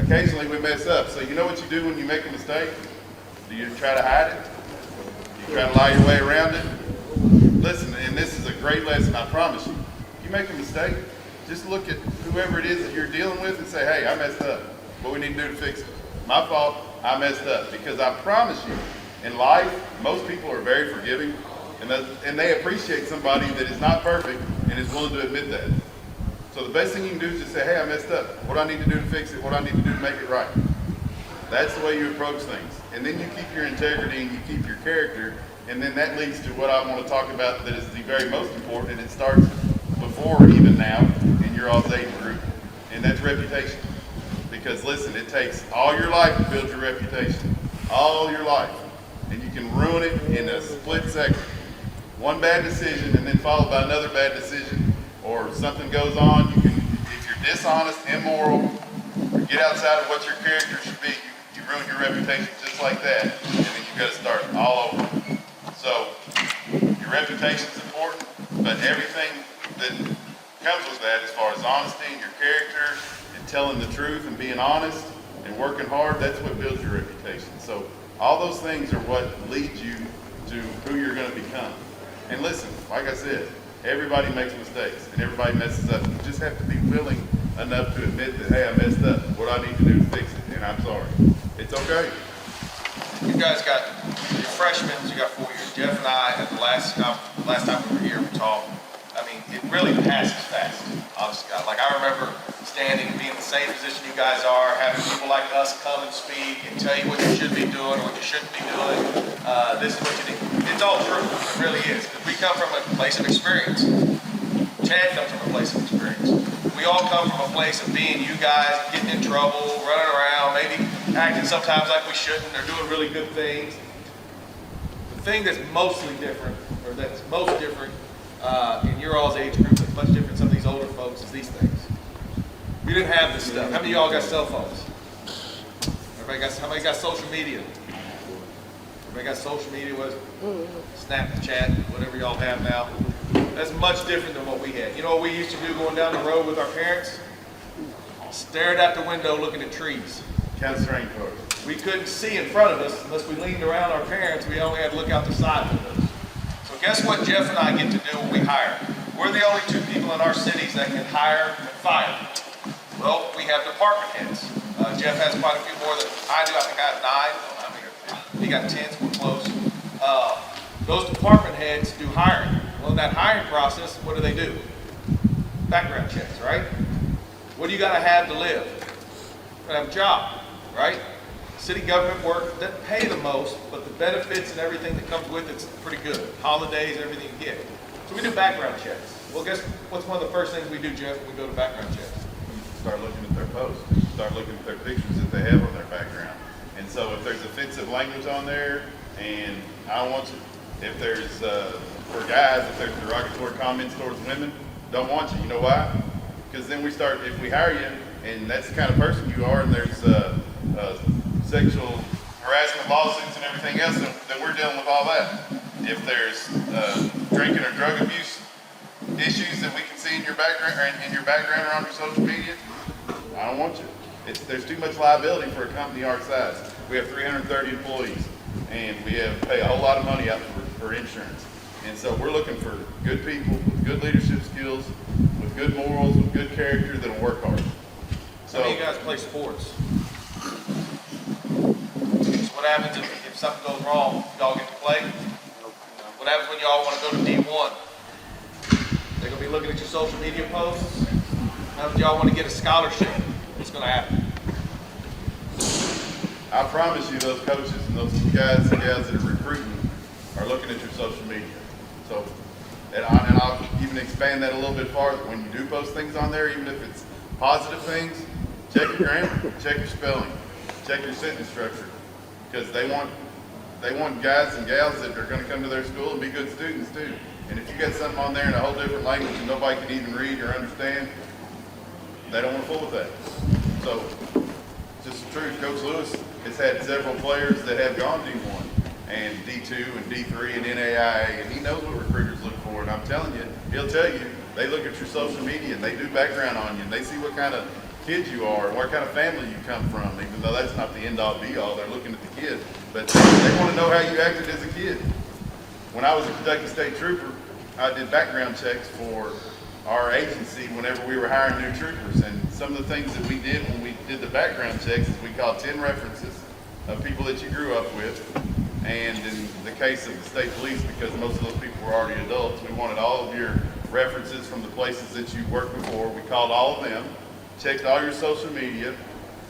Occasionally we mess up. So you know what you do when you make a mistake? Do you try to hide it? Do you try to lie your way around it? Listen, and this is a great lesson, I promise you. If you make a mistake, just look at whoever it is that you're dealing with and say, hey, I messed up. What we need to do to fix it? My fault, I messed up. Because I promise you, in life, most people are very forgiving, and they appreciate somebody that is not perfect and is willing to admit that. So the best thing you can do is just say, hey, I messed up. What do I need to do to fix it? What do I need to do to make it right? That's the way you approach things. And then you keep your integrity and you keep your character, and then that leads to what I want to talk about that is the very most important, and it starts before or even now in your all's age group, and that's reputation. Because listen, it takes all your life to build your reputation. All your life. And you can ruin it in a split second. One bad decision and then followed by another bad decision, or something goes on, you can, if you're dishonest, immoral, or get outside of what your character should be, you ruin your reputation just like that, and then you've got to start all over. So, your reputation is important, but everything that comes with that, as far as honesty and your character, and telling the truth and being honest and working hard, that's what builds your reputation. So, all those things are what leads you to who you're going to become. And listen, like I said, everybody makes mistakes and everybody messes up. You just have to be willing enough to admit that, hey, I messed up. What do I need to do to fix it? And I'm sorry. It's okay. You guys got your freshmen, you got 4 years. Jeff and I, at the last time we were here, we talked. I mean, it really passes fast. Honestly, like I remember standing and being in the same position you guys are, having people like us come and speak and tell you what you should be doing or what you shouldn't be doing. This is what you need. It's all true. It really is. Because we come from a place of experience. Chad comes from a place of experience. We all come from a place of being you guys, getting in trouble, running around, maybe acting sometimes like we shouldn't, or doing really good things. The thing that's mostly different, or that's most different in your all's age group, that's much different than some of these older folks, is these things. We didn't have this stuff. How many of y'all got cell phones? How many got social media? Everybody got social media, was it? Snapchat, whatever y'all have now. That's much different than what we had. You know what we used to do going down the road with our parents? Stared out the window looking at trees. Counts raincoat. We couldn't see in front of us unless we leaned around our parents. We only had to look out the side windows. So guess what Jeff and I get to do when we hire? We're the only two people in our cities that can hire and fire. Well, we have department heads. Jeff has quite a few more than I do. I think I have 9. He got 10, so we're close. Those department heads do hiring. Well, in that hiring process, what do? Background checks, right? What do you got to have to live? You got to have a job, right? City government work doesn't pay the most, but the benefits and everything that comes with it's pretty good. Holidays, everything you get. So we do background checks. Well, guess what's one of the first things we do, Jeff, when we go to background checks? Start looking at their posts. Start looking at their pictures that they have on their background. And so if there's offensive language on there, and I don't want you. If there's, for guys, if there's derogatory comments towards women, don't want you. You know why? Because then we start, if we hire you, and that's the kind of person you are, and there's sexual harassment lawsuits and everything else, then we're dealing with all that. If there's drinking or drug abuse issues that we can see in your background or on your social media, I don't want you. There's too much liability for a company our size. We have 330 employees, and we have to pay a whole lot of money out for insurance. And so we're looking for good people with good leadership skills, with good morals, with good character that'll work hard. Some of you guys play sports. So what happens if something goes wrong? Y'all get to play? What happens when y'all want to go to D1? They're going to be looking at your social media posts. How if y'all want to get a scholarship? What's going to happen? I promise you those coaches and those guys and gals that are recruiting are looking at your social media. So, and I'll even expand that a little bit farther. When you do post things on there, even if it's positive things, check your grammar, check your spelling, check your sentence structure. Because they want guys and gals that are going to come to their school and be good students too. And if you got something on there in a whole different language and nobody can even read or understand, they don't want to fool with that. So, just the truth, Coach Lewis has had several players that have gone D1 and D2 and D3 and NAIA, and he knows what recruiters look for. And I'm telling you, he'll tell you, they look at your social media and they do background on you and they see what kind of kid you are and what kind of family you come from, even though that's not the end-all be-all. They're looking at the kid. But they want to know how you acted as a kid. When I was a Kentucky State Trooper, I did background checks for our agency whenever we were hiring new troopers. And some of the things that we did when we did the background checks is we called 10 references of people that you grew up with. And in the case of the state police, because most of those people were already adults, we wanted all of your references from the places that you worked before. We called all of them, checked all your social media.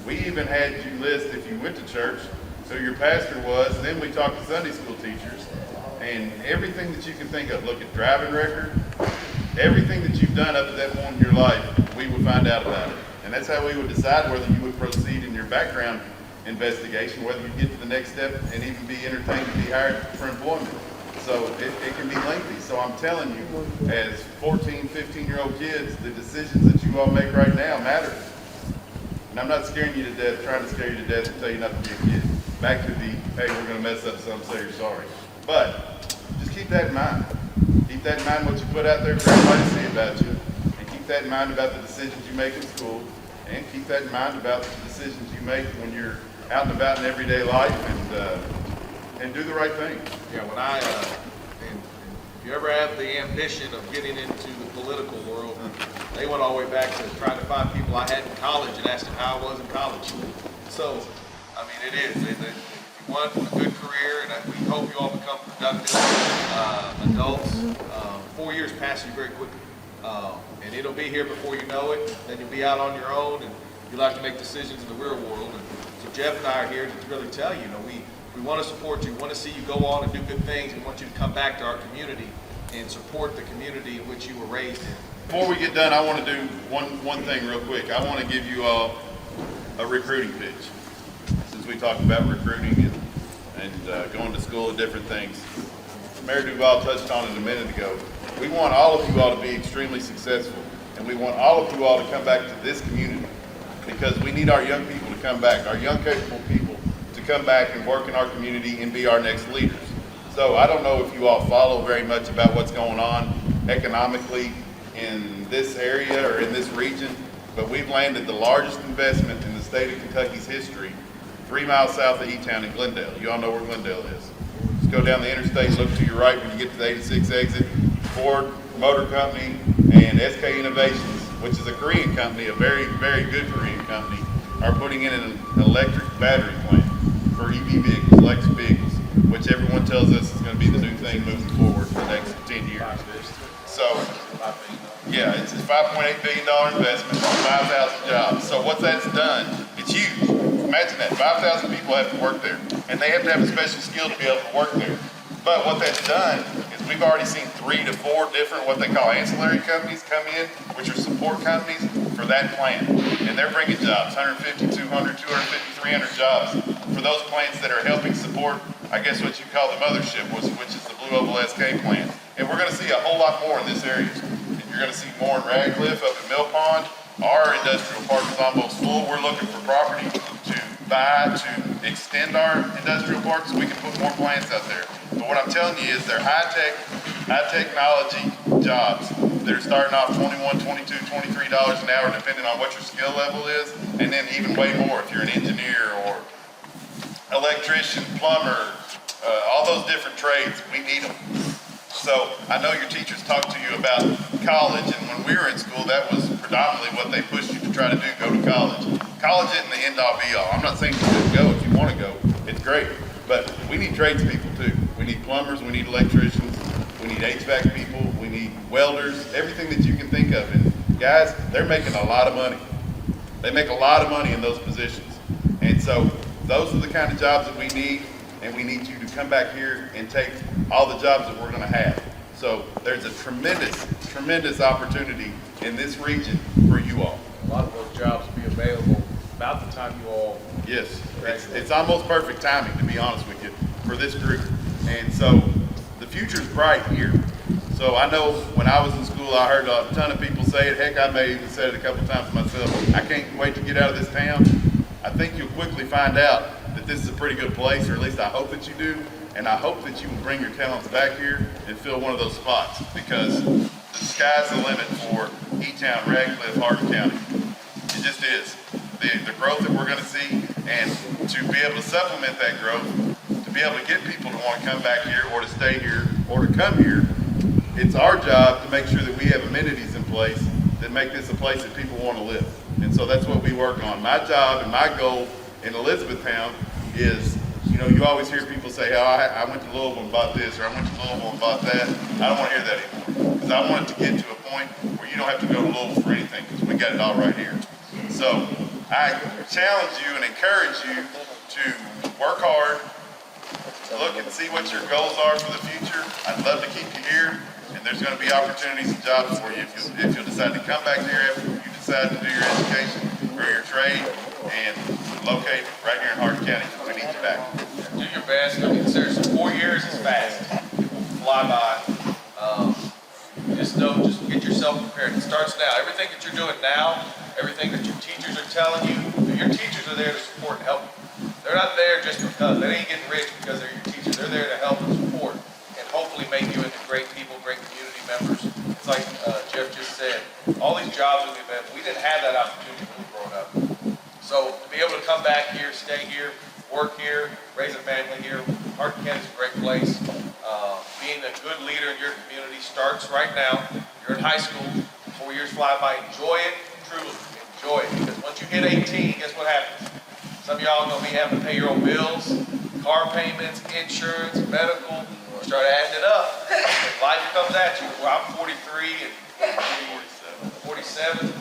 We even had you list if you went to church, so your pastor was. And then we talked to Sunday school teachers. And everything that you can think of, look at driving record, everything that you've done up to that point in your life, we would find out about it. And that's how we would decide whether you would proceed in your background investigation, whether you get to the next step and even be entertained to be hired for employment. So it can be lengthy. So I'm telling you, as 14, 15-year-old kids, the decisions that you all make right now matter. And I'm not scaring you to death, trying to scare you to death and tell you not to be a kid. Back to the, hey, we're going to mess up some, so you're sorry. But just keep that in mind. Keep that in mind what you put out there for everybody to see about you. And keep that in mind about the decisions you make in school. And keep that in mind about the decisions you make when you're out and about in everyday life and do the right thing. Yeah, when and if you ever have the ambition of getting into the political world, they went all the way back to trying to find people I had in college and asked them how I was in college. So, I mean, it is. If you want a good career, and we hope you all become productive adults, 4 years pass you very quickly. And it'll be here before you know it. Then you'll be out on your own, and you'll have to make decisions in the real world. And so Jeff and I are here to really tell you, we want to support you, want to see you go on and do good things, and want you to come back to our community and support the community in which you were raised in. Before we get done, I want to do one thing real quick. I want to give you all a recruiting pitch. Since we talked about recruiting and going to school and different things, Mayor Duval touched on it a minute ago. We want all of you all to be extremely successful, and we want all of you all to come back to this community. because we need our young people to come back, our young capable people to come back and work in our community and be our next leaders. So I don't know if you all follow very much about what's going on economically in this area or in this region, but we've landed the largest investment in the state of Kentucky's history 3 miles south of E-Town in Glendale. You all know where Glendale is. Just go down the interstate, look to your right when you get to the 86 exit. Ford Motor Company and SK Innovations, which is a Korean company, a very, very good Korean company, are putting in an electric battery plant for EV vehicles, electric vehicles, which everyone tells us is going to be the new thing moving forward for the next 10 years. So, yeah, it's a $5.8 billion investment, 5,000 jobs. So what that's done, it's huge. Imagine that, 5,000 people have to work there, and they have to have a special skill to be able to work there. But what that's done is we've already seen 3 to 4 different what they call ancillary companies come in, which are support companies for that plant. And they're bringing jobs, 150, 200, 250, 300 jobs for those plants that are helping support, I guess what you call the mothership, which is the Blue Oval SK plant. And we're going to see a whole lot more in this area. And you're going to see more in Radcliffe, up in Mill Pond. Our industrial park is almost full. We're looking for property to buy to extend our industrial park so we can put more plants out there. But what I'm telling you is they're high technology jobs that are starting off $21, $22, $23 an hour depending on what your skill level is, and then even way more if you're an engineer or electrician, plumber, all those different trades, we need them. So I know your teachers talked to you about college, and when we were in school, that was predominantly what they pushed you to try to do, go to college. College isn't the end all be all. I'm not saying you shouldn't go if you want to go. It's great. But we need tradespeople too. We need plumbers, we need electricians, we need HVAC people, we need welders, everything that you can think of. And guys, they're making a lot of money. They make a lot of money in those positions. And so those are the kind of jobs that we need, and we need you to come back here and take all the jobs that we're going to have. So there's a tremendous, tremendous opportunity in this region for you all. A lot of those jobs will be available about the time you all. Yes, it's almost perfect timing, to be honest with you, for this group. And so the future's bright here. So I know when I was in school, I heard a ton of people say it. Heck, I may even said it a couple times myself. I can't wait to get out of this town. I think you'll quickly find out that this is a pretty good place, or at least I hope that you do. And I hope that you will bring your talents back here and fill one of those spots, because the sky's the limit for E-Town, Radcliffe, Hardin County. It just is. The growth that we're going to see, and to be able to supplement that growth, to be able to get people to want to come back here or to stay here or to come here, it's our job to make sure that we have amenities in place that make this a place that people want to live. And so that's what we work on. My job and my goal in Elizabethtown is, you know, you always hear people say, oh, I went to Louisville and bought this, or I went to Louisville and bought that. I don't want to hear that anymore, because I want it to get to a point where you don't have to go to Louisville for anything, because we got it all right here. So I challenge you and encourage you to work hard, look and see what your goals are for the future. I'd love to keep you here, and there's going to be opportunities and jobs for you if you'll decide to come back here after you decide to do your education or your trade and locate right here in Hardin County, because we need you back. Do your best. I mean, seriously, 4 years is fast. Fly by. Just get yourself prepared. It starts now. Everything that you're doing now, everything that your teachers are telling you, your teachers are there to support and help you. They're not there just because. They ain't getting rich because they're your teachers. They're there to help and support and hopefully make you into great people, great community members. It's like Jeff just said, all these jobs we've been, we didn't have that opportunity when we were growing up. So to be able to come back here, stay here, work here, raise a family here, Hardin County is a great place. Being a good leader in your community starts right now. You're in high school, 4 years fly by. Enjoy it, truly enjoy it. Because once you hit 18, guess what happens? Some of y'all are going to be having to pay your own bills, car payments, insurance, medical. Start adding it up. Life comes at you. Well, I'm 43 and 47.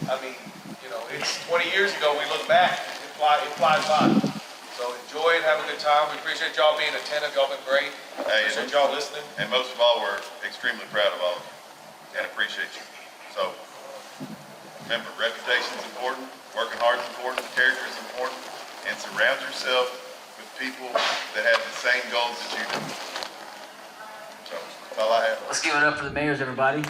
I mean, you know, it's 20 years ago. We look back, it flies by. So enjoy it, have a good time. We appreciate y'all being attentive. Y'all been great. Appreciate y'all listening. And most of all, we're extremely proud of all of you and appreciate you. So remember, reputation is important, working hard is important, character is important, and surround yourself with people that have the same goals as you do. So that's all I have. Let's give it up for the mayors, everybody.